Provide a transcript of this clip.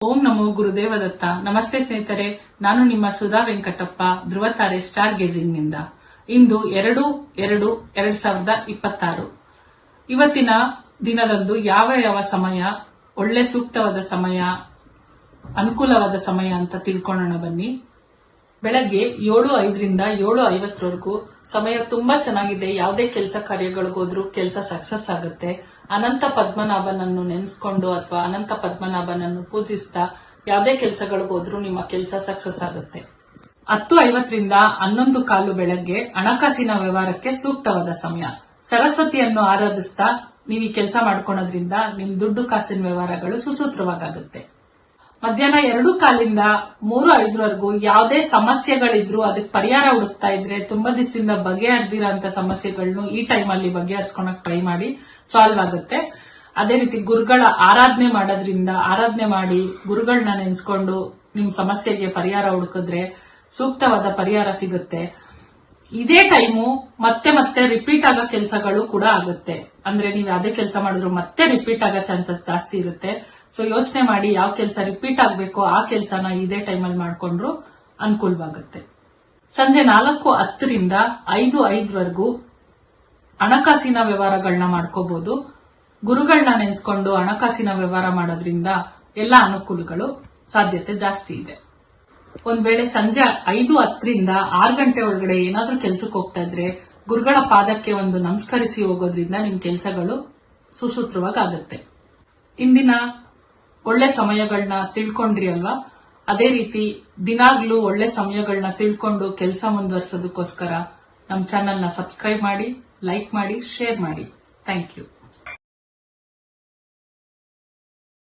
ಓಂ ನಮೋ ಗುರುದೇವದತ್ತ. ನಮಸ್ತೆ ಸ್ನೇಹಿತರೆ, ನಾನು ನಿಮ್ಮ ಸುಧಾ ವೆಂಕಟಪ್ಪ, ಧ್ರುವತಾರೆ ಸ್ಟಾರ್ ಗೇಜಿಂಗ್ ನಿಂದ. ಇಂದು 2/2/2026. ಇವತ್ತಿನ ದಿನದಂದು ಯಾವ ಸಮಯ ಒಳ್ಳೆ ಸೂಕ್ತವಾದ ಸಮಯ, ಅನುಕೂಲವಾದ ಸಮಯ ಅಂತ ತಿಳ್ಕೊಳ್ಳೋಣ ಬನ್ನಿ. ಬೆಳಗ್ಗೆ 7:05ರಿಂದ 7:50 ಸಮಯ ತುಂಬಾ ಚೆನ್ನಾಗಿದೆ. ಯಾವುದೇ ಕೆಲಸ ಕಾರ್ಯಗಳಿಗೋದ್ರೂ ಕೆಲಸ ಸಕ್ಸಸ್ ಆಗುತ್ತೆ. ಅನಂತ ಪದ್ಮನಾಭನನ್ನು ನೆನೆಸ್ಕೊಂಡು ಅಥವಾ ಅನಂತ ಪದ್ಮನಾಭನನ್ನು ಪೂಜಿಸ್ತಾ ಯಾವುದೇ ಕೆಲಸಗಳಿಗೋದ್ರೂ ನಿಮ್ಮ ಕೆಲಸ ಸಕ್ಸಸ್ ಆಗುತ್ತೆ. 10:50ರಿಂದ 11:15 ಬೆಳಗ್ಗೆ ಹಣಕಾಸಿನ ವ್ಯವಹಾರಕ್ಕೆ ಸೂಕ್ತವಾದ ಸಮಯ. ಸರಸ್ವತಿಯನ್ನು ಆರಾಧಿಸ್ತಾ ನೀವು ಈ ಕೆಲಸ ಮಾಡ್ಕೊಳೋದ್ರಿಂದ ನಿಮ್ ದುಡ್ಡು ಕಾಸಿನ ವ್ಯವಹಾರಗಳು ಸುಸೂತ್ರವಾಗುತ್ತೆ. ಮಧ್ಯಾಹ್ನ 2:15ರಿಂದ 3:05 ಯಾವುದೇ ಸಮಸ್ಯೆಗಳಿದ್ರು ಅದಕ್ಕೆ ಪರಿಹಾರ ಹುಡುಕ್ತಾ ಇದ್ರೆ, ತುಂಬಾ ದಿವಸದಿಂದ ಬಗೆಹರಿದಿರೋಂತ ಸಮಸ್ಯೆಗಳನ್ನು ಈ ಟೈಮ್ ಅಲ್ಲಿ ಬಗೆಹರಿಸ್ಕೊಳಕ್ ಟ್ರೈ ಮಾಡಿ, ಸಾಲ್ವ್ ಆಗುತ್ತೆ. ಅದೇ ರೀತಿ ಗುರುಗಳ ಆರಾಧನೆ ಮಾಡೋದ್ರಿಂದ, ಆರಾಧನೆ ಮಾಡಿ ಗುರುಗಳನ್ನ ನೆನೆಸ್ಕೊಂಡು ನಿಮ್ ಸಮಸ್ಯೆಗೆ ಪರಿಹಾರ ಹುಡುಕಿದ್ರೆ ಸೂಕ್ತವಾದ ಪರಿಹಾರ ಸಿಗುತ್ತೆ. ಇದೇ ಟೈಮು ಮತ್ತೆ ರಿಪೀಟ್ ಆಗೋ ಕೆಲಸಗಳು ಕೂಡ ಆಗುತ್ತೆ. ಅಂದ್ರೆ ನೀವು ಯಾವುದೇ ಕೆಲಸ ಮಾಡಿದ್ರು ಮತ್ತೆ ರಿಪೀಟ್ ಆಗೋ ಚಾನ್ಸಸ್ ಜಾಸ್ತಿ ಇರುತ್ತೆ. ಸೊ ಯೋಚನೆ ಮಾಡಿ ಯಾವ ಕೆಲಸ ರಿಪೀಟ್ ಆಗಬೇಕೋ ಆ ಕೆಲಸನ ಇದೇ ಟೈಮಲ್ಲಿ ಮಾಡ್ಕೊಂಡ್ರು ಅನುಕೂಲವಾಗುತ್ತೆ. ಸಂಜೆ 4:10ರಿಂದ 5:05 ಹಣಕಾಸಿನ ವ್ಯವಹಾರಗಳನ್ನ ಮಾಡ್ಕೋಬಹುದು. ಗುರುಗಳನ್ನ ನೆನೆಸ್ಕೊಂಡು ಹಣಕಾಸಿನ ವ್ಯವಹಾರ ಮಾಡೋದ್ರಿಂದ ಎಲ್ಲ ಅನುಕೂಲಗಳು ಸಾಧ್ಯತೆ ಜಾಸ್ತಿ ಇದೆ. ಒಂದ್ ವೇಳೆ ಸಂಜೆ 5:10ರಿಂದ 6 ಗಂಟೆ ಒಳಗಡೆ ಏನಾದ್ರೂ ಕೆಲ್ಸಕ್ಕೆ ಹೋಗ್ತಾ ಇದ್ರೆ ಗುರುಗಳ ಪಾದಕ್ಕೆ ಒಂದು ನಮಸ್ಕರಿಸಿ ಹೋಗೋದ್ರಿಂದ ನಿಮ್ ಕೆಲಸಗಳು ಸುಸೂತ್ರವಾಗಿ ಆಗುತ್ತೆ. ಇಂದಿನ ಒಳ್ಳೆ ಸಮಯಗಳನ್ನ ತಿಳ್ಕೊಂಡ್ರಿ ಅಲ್ವಾ? ಅದೇ ರೀತಿ ದಿನಾಗ್ಲೂ ಒಳ್ಳೆ ಸಮಯಗಳನ್ನ ತಿಳ್ಕೊಂಡು ಕೆಲಸ ಮುಂದುವರ್ಸೋದಕ್ಕೋಸ್ಕರ ನಮ್ಮ ಚಾನೆಲ್ನ ಸಬ್ಸ್ಕ್ರೈಬ್ ಮಾಡಿ, ಲೈಕ್ ಮಾಡಿ, ಶೇರ್ ಮಾಡಿ. Thank you.